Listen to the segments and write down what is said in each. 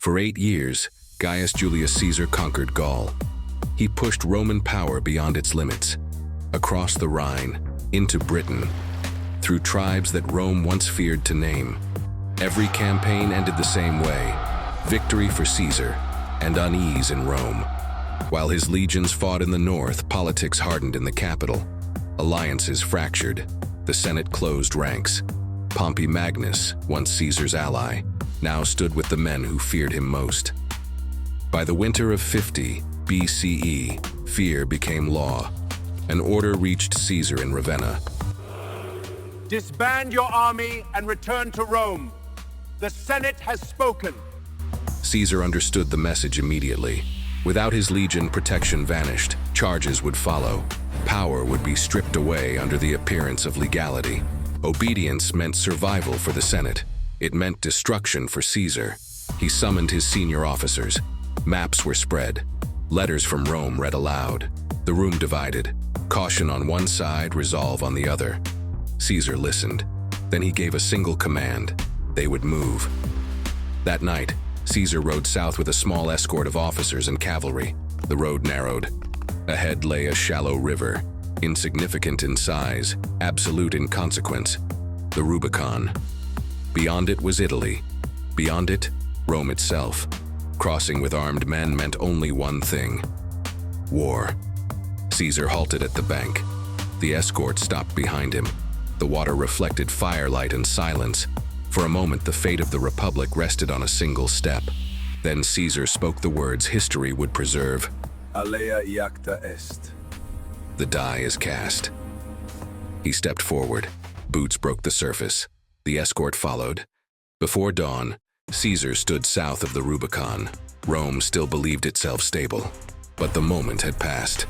For 8 years, Gaius Julius Caesar conquered Gaul. He pushed Roman power beyond its limits, across the Rhine, into Britain, through tribes that Rome once feared to name. Every campaign ended the same way: victory for Caesar and unease in Rome. While his legions fought in the north, politics hardened in the capital. Alliances fractured. The Senate closed ranks. Pompey Magnus, once Caesar's ally, now stood with the men who feared him most. By the winter of 50 BCE, fear became law. An order reached Caesar in Ravenna. Disband your army and return to Rome. The Senate has spoken. Caesar understood the message immediately. Without his legion, protection vanished. Charges would follow. Power would be stripped away under the appearance of legality. Obedience meant survival for the Senate. It meant destruction for Caesar. He summoned his senior officers. Maps were spread. Letters from Rome read aloud. The room divided. Caution on one side, resolve on the other. Caesar listened. Then he gave a single command: they would move. That night, Caesar rode south with a small escort of officers and cavalry. The road narrowed. Ahead lay a shallow river, insignificant in size, absolute in consequence: the Rubicon. Beyond it was Italy. Beyond it, Rome itself. Crossing with armed men meant only one thing: war. Caesar halted at the bank. The escort stopped behind him. The water reflected firelight and silence. For a moment, the fate of the Republic rested on a single step. Then Caesar spoke the words history would preserve. Alea iacta est. The die is cast. He stepped forward. Boots broke the surface. The escort followed. Before dawn, Caesar stood south of the Rubicon. Rome still believed itself stable. But the moment had passed.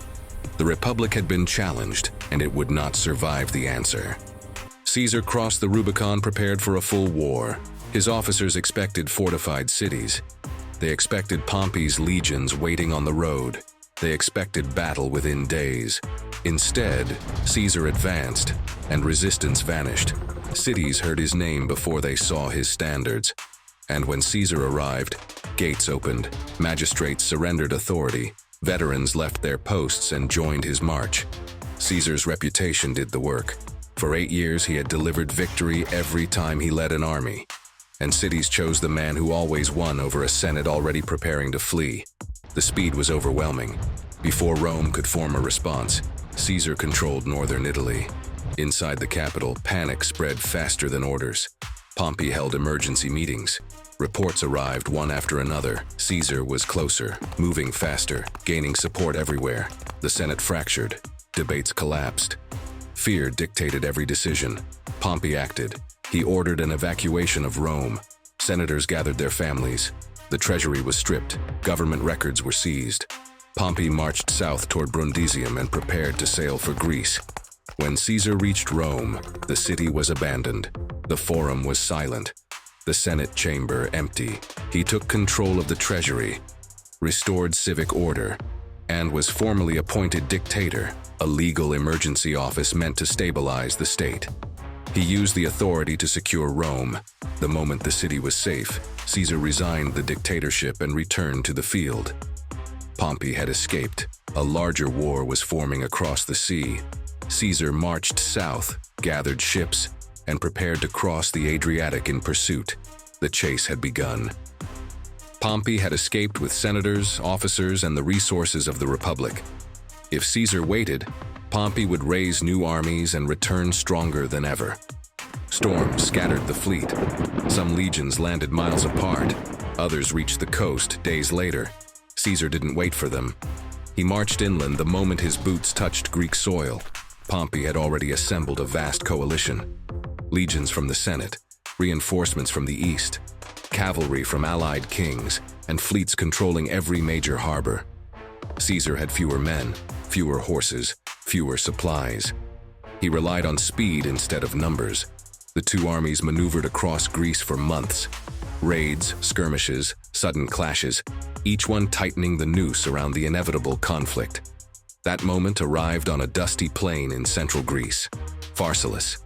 The Republic had been challenged, and it would not survive the answer. Caesar crossed the Rubicon, prepared for a full war. His officers expected fortified cities. They expected Pompey's legions waiting on the road. They expected battle within days. Instead, Caesar advanced, and resistance vanished. Cities heard his name before they saw his standards. And when Caesar arrived, gates opened, magistrates surrendered authority, veterans left their posts and joined his march. Caesar's reputation did the work. For 8 years, he had delivered victory every time he led an army. And cities chose the man who always won over a Senate already preparing to flee. The speed was overwhelming. Before Rome could form a response, Caesar controlled northern Italy. Inside the capital, panic spread faster than orders. Pompey held emergency meetings. Reports arrived one after another. Caesar was closer, moving faster, gaining support everywhere. The Senate fractured. Debates collapsed. Fear dictated every decision. Pompey acted. He ordered an evacuation of Rome. Senators gathered their families. The treasury was stripped. Government records were seized. Pompey marched south toward Brundisium and prepared to sail for Greece. When Caesar reached Rome, the city was abandoned. The forum was silent. The Senate chamber empty. He took control of the treasury, restored civic order, and was formally appointed dictator, a legal emergency office meant to stabilize the state. He used the authority to secure Rome. The moment the city was safe, Caesar resigned the dictatorship and returned to the field. Pompey had escaped. A larger war was forming across the sea. Caesar marched south, gathered ships, and prepared to cross the Adriatic in pursuit. The chase had begun. Pompey had escaped with senators, officers, and the resources of the Republic. If Caesar waited, Pompey would raise new armies and return stronger than ever. Storms scattered the fleet. Some legions landed miles apart. Others reached the coast days later. Caesar didn't wait for them. He marched inland the moment his boots touched Greek soil. Pompey had already assembled a vast coalition. Legions from the Senate, reinforcements from the east, cavalry from allied kings, and fleets controlling every major harbor. Caesar had fewer men, fewer horses, fewer supplies. He relied on speed instead of numbers. The two armies maneuvered across Greece for months. Raids, skirmishes, sudden clashes, each one tightening the noose around the inevitable conflict. That moment arrived on a dusty plain in central Greece, Pharsalus.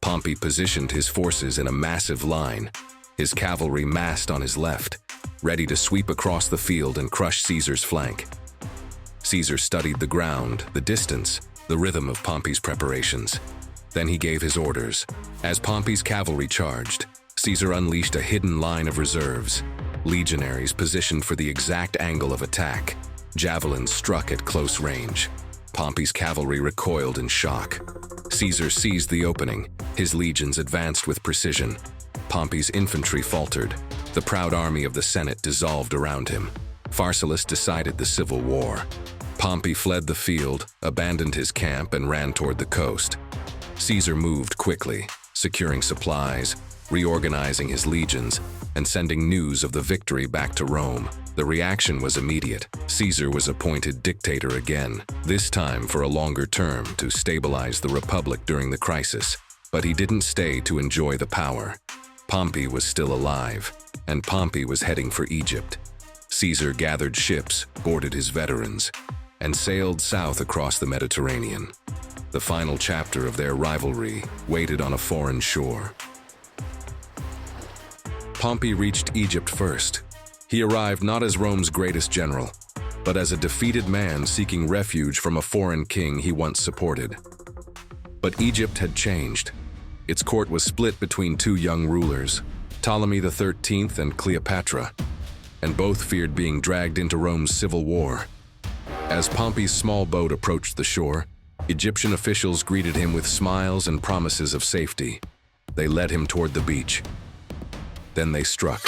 Pompey positioned his forces in a massive line, his cavalry massed on his left, ready to sweep across the field and crush Caesar's flank. Caesar studied the ground, the distance, the rhythm of Pompey's preparations. Then he gave his orders. As Pompey's cavalry charged, Caesar unleashed a hidden line of reserves, legionaries positioned for the exact angle of attack. Javelins struck at close range. Pompey's cavalry recoiled in shock. Caesar seized the opening. His legions advanced with precision. Pompey's infantry faltered. The proud army of the Senate dissolved around him. Pharsalus decided the civil war. Pompey fled the field, abandoned his camp, and ran toward the coast. Caesar moved quickly, securing supplies, reorganizing his legions, and sending news of the victory back to Rome. The reaction was immediate. Caesar was appointed dictator again, this time for a longer term to stabilize the republic during the crisis. But he didn't stay to enjoy the power. Pompey was still alive, and Pompey was heading for Egypt. Caesar gathered ships, boarded his veterans, and sailed south across the Mediterranean. The final chapter of their rivalry waited on a foreign shore. Pompey reached Egypt first. He arrived not as Rome's greatest general, but as a defeated man seeking refuge from a foreign king he once supported. But Egypt had changed. Its court was split between two young rulers, Ptolemy XIII and Cleopatra, and both feared being dragged into Rome's civil war. As Pompey's small boat approached the shore, Egyptian officials greeted him with smiles and promises of safety. They led him toward the beach. Then they struck.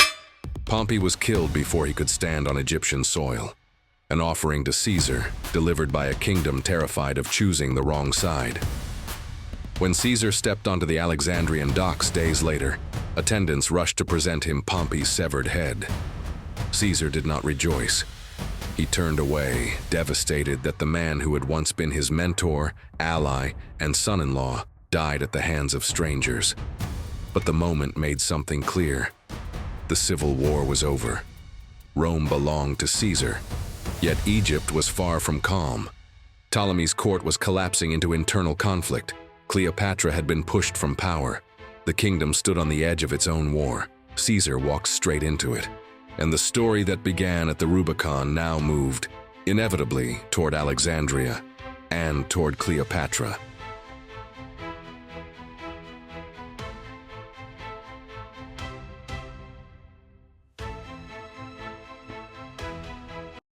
Pompey was killed before he could stand on Egyptian soil, an offering to Caesar, delivered by a kingdom terrified of choosing the wrong side. When Caesar stepped onto the Alexandrian docks days later, attendants rushed to present him Pompey's severed head. Caesar did not rejoice. He turned away, devastated that the man who had once been his mentor, ally, and son-in-law died at the hands of strangers. But the moment made something clear. The civil war was over. Rome belonged to Caesar, yet Egypt was far from calm. Ptolemy's court was collapsing into internal conflict. Cleopatra had been pushed from power. The kingdom stood on the edge of its own war. Caesar walked straight into it. And the story that began at the Rubicon now moved, inevitably, toward Alexandria and toward Cleopatra.